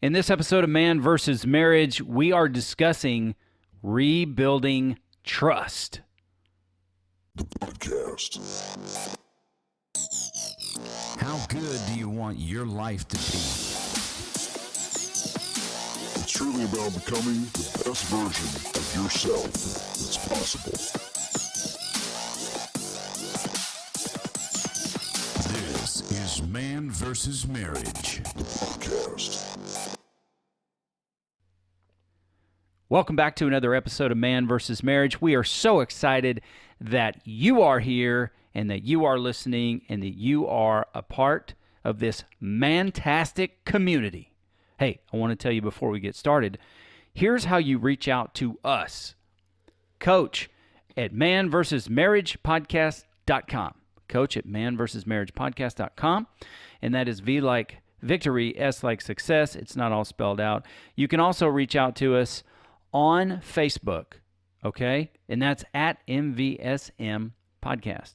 In this episode of Man vs. Marriage, we are discussing rebuilding trust. The podcast. How good do you want your life to be? It's truly about becoming the best version of yourself that's possible. This is Man vs. Marriage. The podcast. Welcome back to another episode of Man vs. Marriage. We are so excited that you are here and that you are listening and that you are a part of this mantastic community. Hey, I want to tell you before we get started, here's how you reach out to us. Coach at manvsmarriagepodcast.com. Coach at manvsmarriagepodcast.com. And that is V like victory, S like success. It's not all spelled out. You can also reach out to us on Facebook, okay? And that's at MVSM Podcast.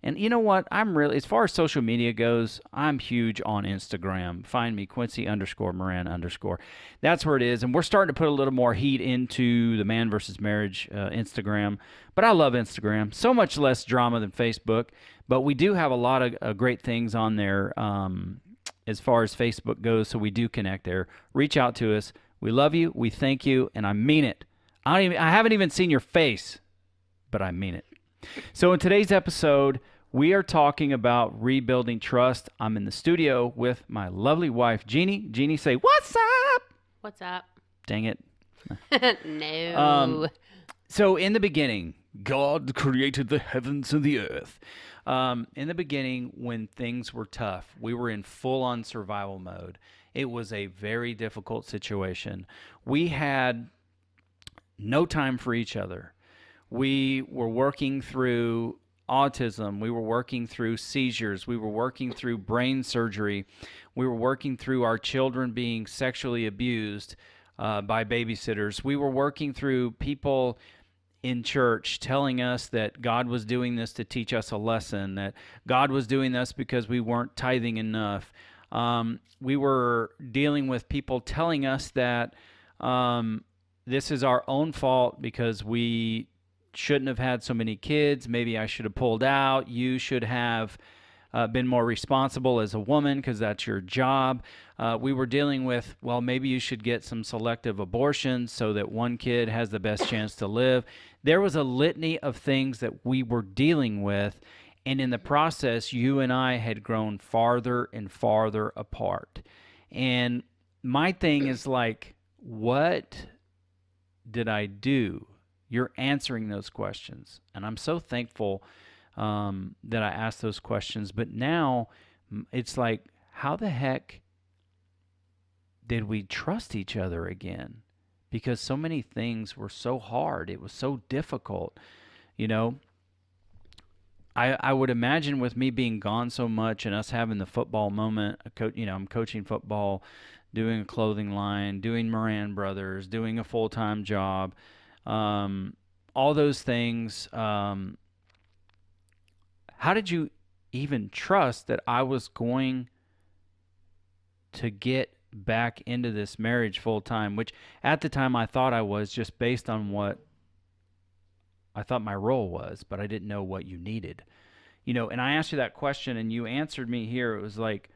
And you know what? I'm really, as far as social media goes, I'm huge on Instagram. Find me, Quincy_Moran_. That's where it is. And we're starting to put a little more heat into the Man vs. Marriage Instagram. But I love Instagram. So much less drama than Facebook. But we do have a lot of great things on there as far as Facebook goes. So we do connect there. Reach out to us. We love you. We thank you. And I mean it. I haven't even seen your face, but I mean it. So in today's episode, we are talking about rebuilding trust. I'm in the studio with my lovely wife, Jeannie. Jeannie, say, what's up? What's up? Dang it. No. So in the beginning, God created the heavens and the earth. In the beginning, when things were tough, we were in full-on survival mode. It was a very difficult situation. We had no time for each other. We were working through autism. We were working through seizures. We were working through brain surgery. We were working through our children being sexually abused by babysitters. We were working through people in church telling us that God was doing this to teach us a lesson, that God was doing this because we weren't tithing enough. We were dealing with people telling us that this is our own fault because we shouldn't have had so many kids. Maybe I should have pulled out. You should have been more responsible as a woman because that's your job. We were dealing with, well, maybe you should get some selective abortions so that one kid has the best chance to live. There was a litany of things that we were dealing with, and in the process, you and I had grown farther and farther apart. And my thing is like, what did I do? You're answering those questions, and I'm so thankful that I asked those questions. But now it's like, how the heck did we trust each other again? Because so many things were so hard. It was so difficult. You know, I would imagine with me being gone so much and us having the football moment, I'm coaching football, doing a clothing line, doing Moran Brothers, doing a full-time job, all those things. How did you even trust that I was going to get back into this marriage full time, which at the time I thought I was, just based on what I thought my role was, but I didn't know what you needed. And I asked you that question and you answered me here. It was like,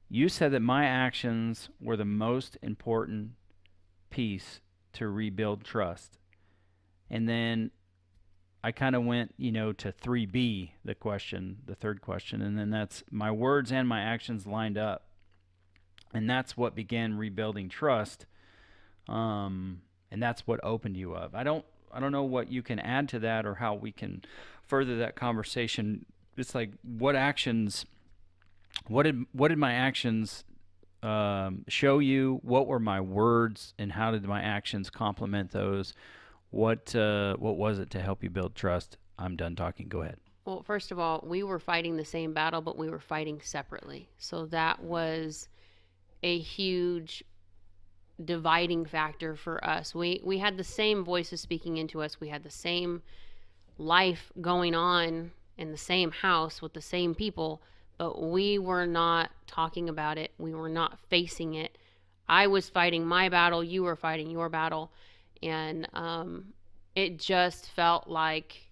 you said that my actions were the most important piece to rebuild trust. And then I kind of went, to 3B, the third question. And then that's my words and my actions lined up. And that's what began rebuilding trust. And that's what opened you up. I don't know what you can add to that or how we can further that conversation. It's like, what did my actions show you? What were my words, and how did my actions complement those? What was it to help you build trust? I'm done talking. Go ahead. Well, first of all, we were fighting the same battle, but we were fighting separately. So that was a huge dividing factor for us. We had the same voices speaking into us. We had the same life going on in the same house with the same people, but we were not talking about it. We were not facing it. I was fighting my battle, you were fighting your battle, and it just felt like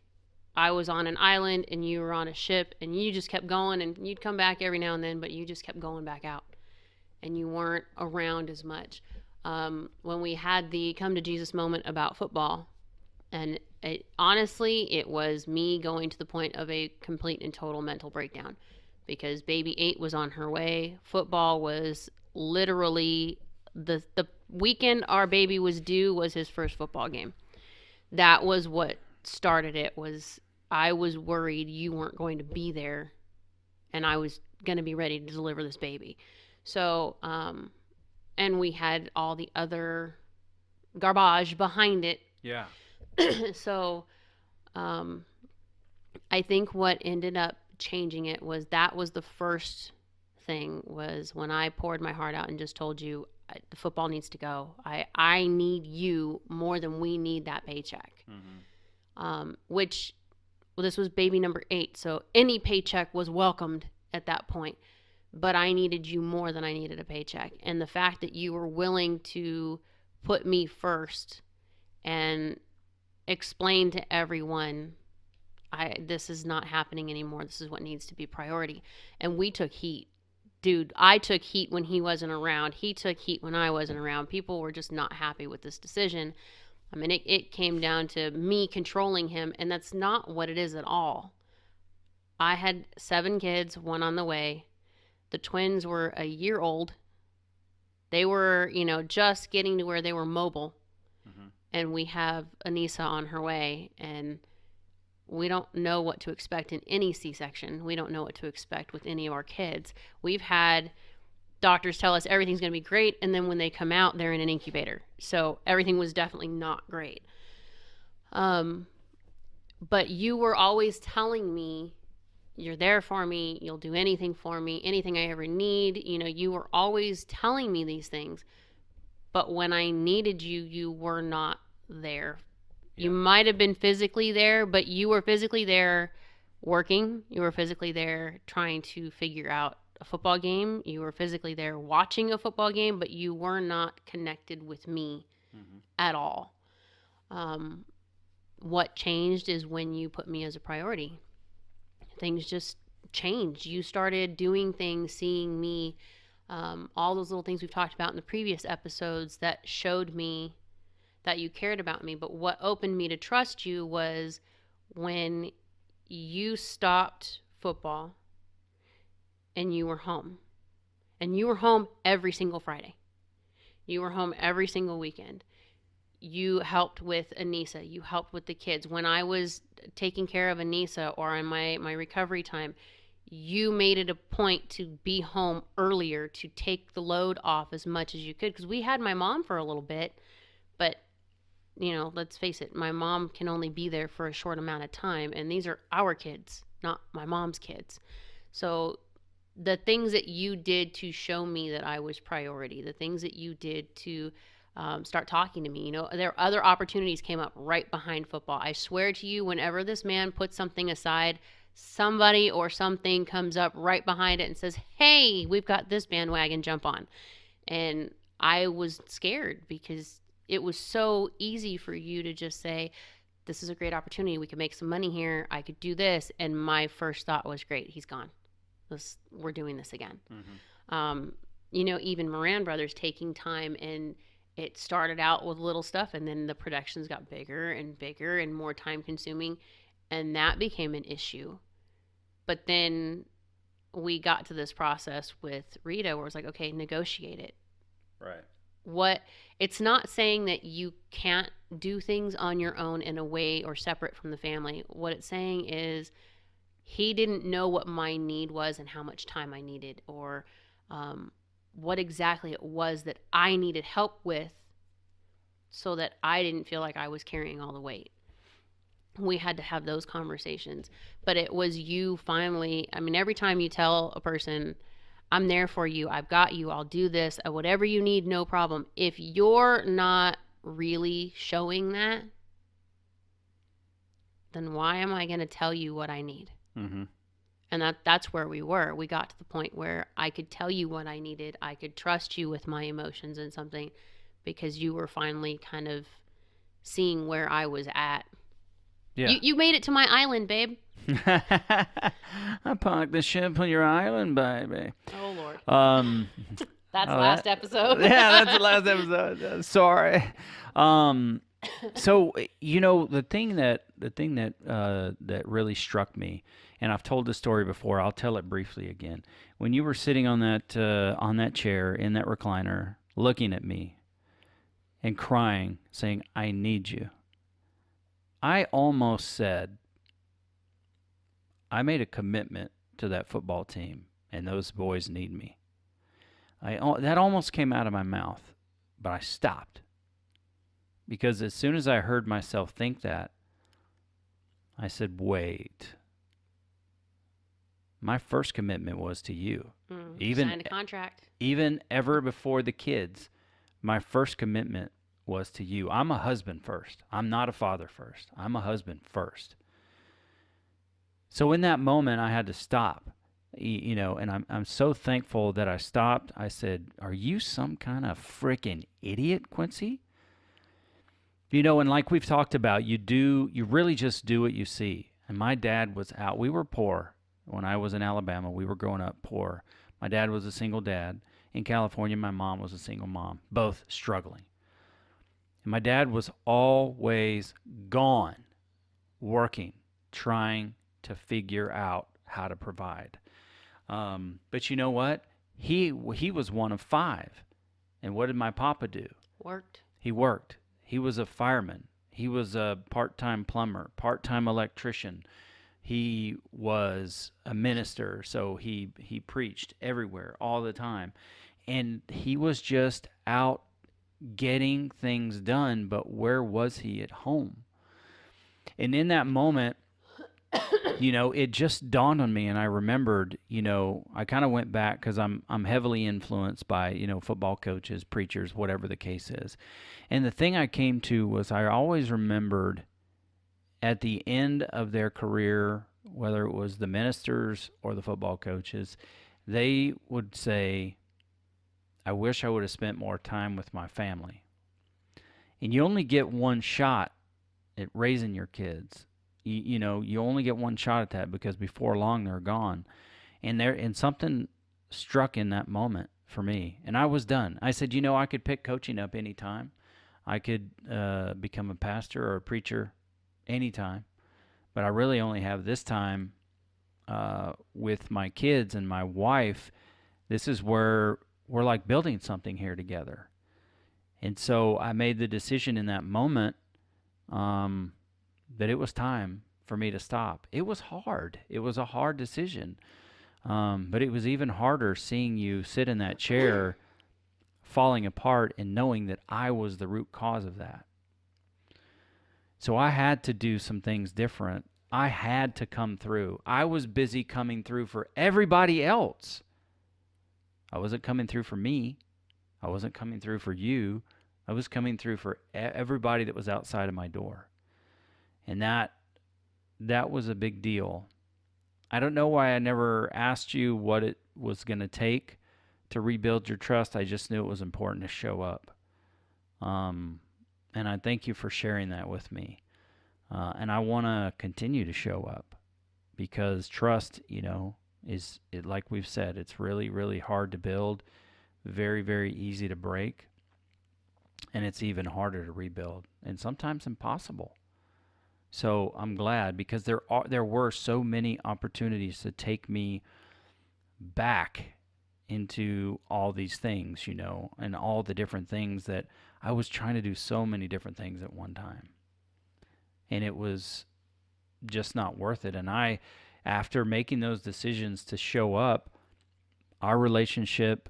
I was on an island and you were on a ship, and you just kept going, and you'd come back every now and then, but you just kept going back out, and you weren't around as much. When we had the come to Jesus moment about football, and honestly, it was me going to the point of a complete and total mental breakdown, because baby 8 was on her way. Football was literally the weekend our baby was due was his first football game. That was what started it. Was I was worried you weren't going to be there, and I was going to be ready to deliver this baby. So, and we had all the other garbage behind it. Yeah. So, I think what ended up changing it was that was the first thing, was when I poured my heart out and just told you the football needs to go. I need you more than we need that paycheck. Which, well, this was baby number 8, so any paycheck was welcomed at that point. But I needed you more than I needed a paycheck. And the fact that you were willing to put me first and explain to everyone, this is not happening anymore. This is what needs to be priority. And we took heat. Dude, I took heat when he wasn't around. He took heat when I wasn't around. People were just not happy with this decision. I mean, it came down to me controlling him, and that's not what it is at all. I had 7 kids, 1 on the way. The twins were a year old. They were, just getting to where they were mobile. And we have Anissa on her way, and we don't know what to expect in any C-section. We don't know what to expect with any of our kids. We've had doctors tell us everything's going to be great, and then when they come out, they're in an incubator. So everything was definitely not great. But you were always telling me, you're there for me, you'll do anything for me, anything I ever need. You were always telling me these things. But when I needed you, you were not there. Yeah. You might have been physically there, but you were physically there working. You were physically there trying to figure out a football game. You were physically there watching a football game, but you were not connected with me at all. What changed is when you put me as a priority. Things just changed. You started doing things, seeing me, all those little things we've talked about in the previous episodes that showed me that you cared about me. But what opened me to trust you was when you stopped football and you were home. And you were home every single Friday. You were home every single weekend. You helped with Anissa. You helped with the kids. When I was taking care of Anissa or in my recovery time, you made it a point to be home earlier to take the load off as much as you could. Because we had my mom for a little bit, but, let's face it, my mom can only be there for a short amount of time. And these are our kids, not my mom's kids. So the things that you did to show me that I was priority, the things that you did to start talking to me, there are other opportunities came up right behind football. I swear to you, whenever this man puts something aside, somebody or something comes up right behind it and says, hey, we've got this bandwagon, jump on. And I was scared because it was so easy for you to just say, this is a great opportunity. We could make some money here. I could do this. And my first thought was, great, he's gone. We're doing this again. Even Moran Brothers taking time, and it started out with little stuff, and then the productions got bigger and bigger and more time consuming. And that became an issue. But then we got to this process with Rita where it was like, okay, negotiate it. Right. It's not saying that you can't do things on your own in a way or separate from the family. What it's saying is he didn't know what my need was and how much time I needed, or what exactly it was that I needed help with, so that I didn't feel like I was carrying all the weight. We had to have those conversations. But it was you finally, every time you tell a person, I'm there for you, I've got you, I'll do this, whatever you need, no problem. If you're not really showing that, then why am I going to tell you what I need? And that's where we were. We got to the point where I could tell you what I needed. I could trust you with my emotions and something, because you were finally kind of seeing where I was at. Yeah. You made it to my island, babe. I parked the ship on your island, baby. Oh, Lord. That's last episode. Yeah, that's the last episode. Sorry. So the thing that that really struck me, and I've told this story before. I'll tell it briefly again. When you were sitting on that chair in that recliner, looking at me and crying, saying, "I need you," I almost said, I made a commitment to that football team, and those boys need me. That almost came out of my mouth, but I stopped. Because as soon as I heard myself think that, I said, wait. My first commitment was to you. Signed a contract. Even ever before the kids, my first commitment was to you. I'm a husband first. I'm not a father first. I'm a husband first. So in that moment, I had to stop, and I'm so thankful that I stopped. I said, "Are you some kind of freaking idiot, Quincy?" And like we've talked about, you really just do what you see. And my dad was out. We were poor when I was in Alabama. We were growing up poor. My dad was a single dad. In California, my mom was a single mom, both struggling. And my dad was always gone, working, trying to figure out how to provide. But you know what? He was one of 5. And what did my papa do? Worked. He worked. He was a fireman. He was a part-time plumber, part-time electrician. He was a minister, so he preached everywhere all the time. And he was just out getting things done, but where was he at home? And in that moment, it just dawned on me, and I remembered, I kind of went back because I'm heavily influenced by, football coaches, preachers, whatever the case is. And the thing I came to was I always remembered at the end of their career, whether it was the ministers or the football coaches, they would say, "I wish I would have spent more time with my family." And you only get one shot at raising your kids. You only get one shot at that, because before long they're gone. And something struck in that moment for me, and I was done. I said, I could pick coaching up anytime. I could become a pastor or a preacher anytime, but I really only have this time with my kids and my wife. This is where we're like building something here together. And so I made the decision in that moment that it was time for me to stop. It was hard. It was a hard decision. But it was even harder seeing you sit in that chair falling apart and knowing that I was the root cause of that. So I had to do some things different. I had to come through. I was busy coming through for everybody else. I wasn't coming through for me. I wasn't coming through for you. I was coming through for everybody that was outside of my door. And that was a big deal. I don't know why I never asked you what it was going to take to rebuild your trust. I just knew it was important to show up. And I thank you for sharing that with me. And I want to continue to show up, because trust, is like we've said, it's really, really hard to build, very, very easy to break, and it's even harder to rebuild, and sometimes impossible. So I'm glad, because there were so many opportunities to take me back into all these things, and all the different things that I was trying to do, so many different things at one time. And it was just not worth it. And after making those decisions to show up, our relationship,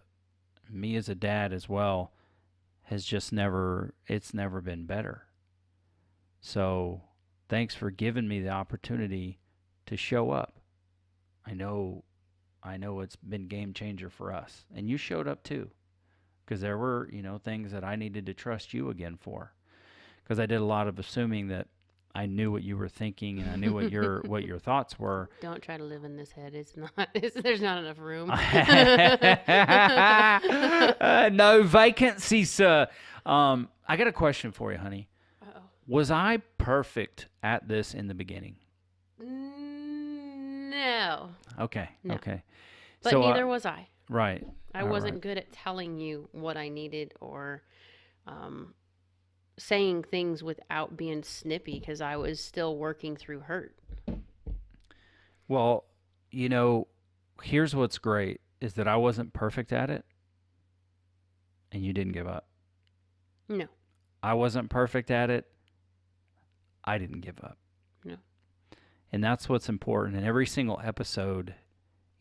me as a dad as well, has just never been better. So thanks for giving me the opportunity to show up. I know it's been game changer for us. And you showed up too, because there were, things that I needed to trust you again for. Because I did a lot of assuming that I knew what you were thinking, and I knew what your thoughts were. Don't try to live in this head. It's not. There's not enough room. No vacancy, sir. I got a question for you, honey. Uh-oh. Was I perfect at this in the beginning? No. Okay. No. Okay. But So, neither was I. Right. I All wasn't right. good at telling you what I needed or saying things without being snippy because I was still working through hurt. Well, here's what's great is that I wasn't perfect at it, and you didn't give up. No. I wasn't perfect at it. I didn't give up. No. And that's what's important. In every single episode,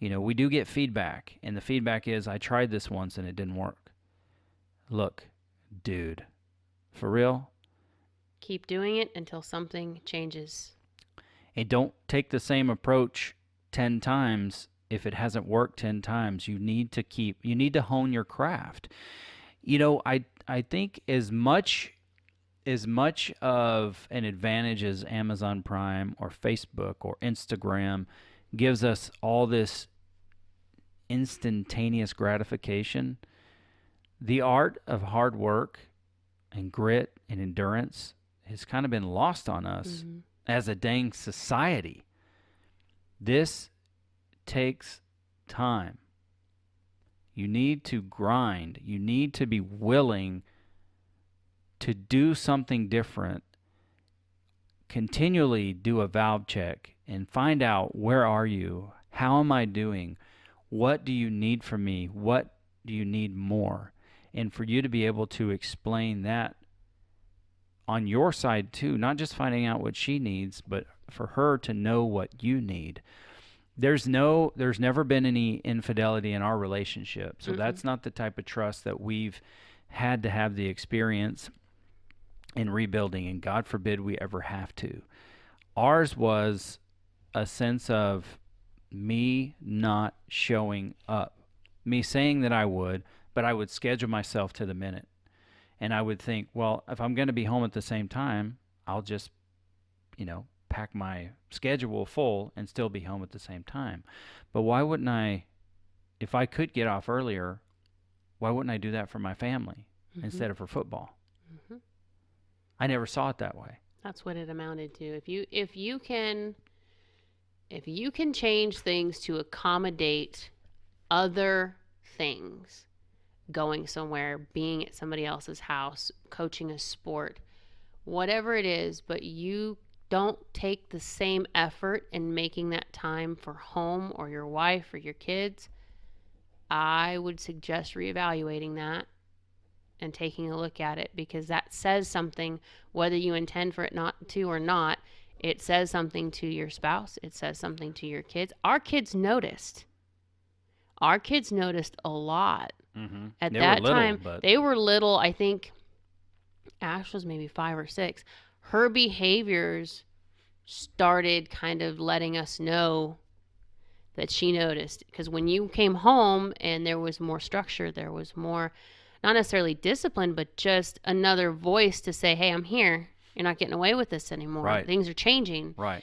we do get feedback, and the feedback is, I tried this once and it didn't work. Look, dude, for real? Keep doing it until something changes. And don't take the same approach 10 times if it hasn't worked 10 times. You need to hone your craft. I think as much of an advantage as Amazon Prime or Facebook or Instagram gives us all this instantaneous gratification, the art of hard work and grit and endurance has kind of been lost on us as a dang society. This takes time. You need to grind. You need to be willing to do something different. Continually do a valve check and find out, where are you? How am I doing? What do you need from me? What do you need more? And for you to be able to explain that on your side too, not just finding out what she needs, but for her to know what you need. There's never been any infidelity in our relationship. So that's not the type of trust that we've had to have the experience in rebuilding, and God forbid we ever have to. Ours was a sense of me not showing up, me saying that I would, but I would schedule myself to the minute. And I would think, well, if I'm going to be home at the same time, I'll just, pack my schedule full and still be home at the same time. But why wouldn't I, if I could get off earlier, why wouldn't I do that for my family instead of for football? I never saw it that way. That's what it amounted to. If you can change things to accommodate other things, going somewhere, being at somebody else's house, coaching a sport, whatever it is, but you don't take the same effort in making that time for home or your wife or your kids, I would suggest reevaluating that and taking a look at it, because that says something, whether you intend for it not to or not. It says something to your spouse. It says something to your kids. Our kids noticed. Our kids noticed a lot. At that time, they were little. I think Ash was maybe 5 or 6. Her behaviors started kind of letting us know that she noticed. Because when you came home and there was more structure, there was more, not necessarily discipline, but just another voice to say, hey, I'm here. You're not getting away with this anymore. Right. Things are changing. Right.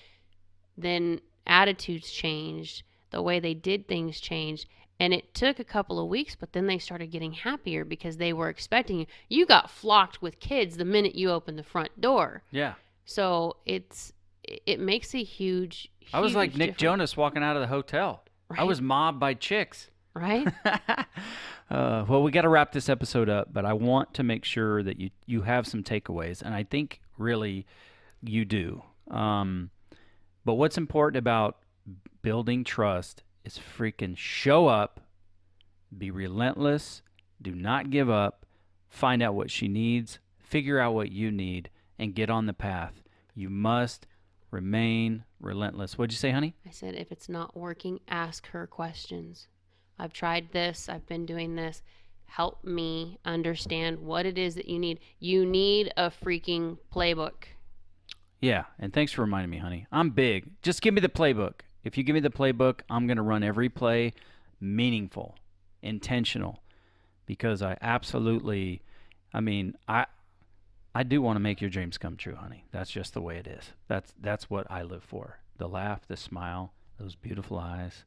Then attitudes changed. The way they did things changed. And it took a couple of weeks, but then they started getting happier because they were expecting you. You got flocked with kids the minute you opened the front door. Yeah. So it makes a huge I was like Nick difference. Jonas walking out of the hotel. Right? I was mobbed by chicks. Right? Well, we got to wrap this episode up, but I want to make sure that you have some takeaways, and I think really you do. But what's important about building trust is freaking show up, be relentless, do not give up, find out what she needs, figure out what you need, and get on the path. You must remain relentless. What'd you say, honey? I said, if it's not working, ask her questions. I've tried this. I've been doing this. Help me understand what it is that you need. You need a freaking playbook. Yeah, and thanks for reminding me, honey. I'm big. Just give me the playbook. If you give me the playbook, I'm going to run every play meaningful, intentional, because I I do want to make your dreams come true, honey. That's just the way it is. That's what I live for. The laugh, the smile, those beautiful eyes,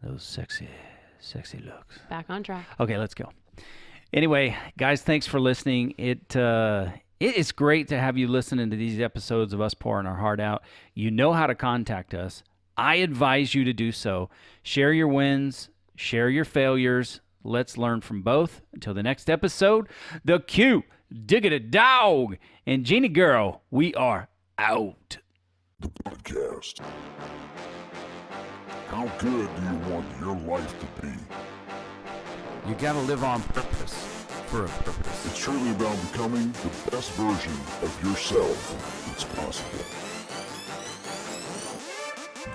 those sexy looks. Back on track. Okay, let's go. Anyway, guys, thanks for listening. It is great to have you listening to these episodes of us pouring our heart out. You know how to contact us. I advise you to do so. Share your wins, share your failures. Let's learn from both. Until the next episode, the cute, diggity dog, and Jeannie girl, we are out. The podcast. How good do you want your life to be? You gotta live on purpose, for a purpose. It's truly about becoming the best version of yourself that's possible.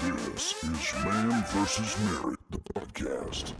This is Man vs. Marriage, the podcast.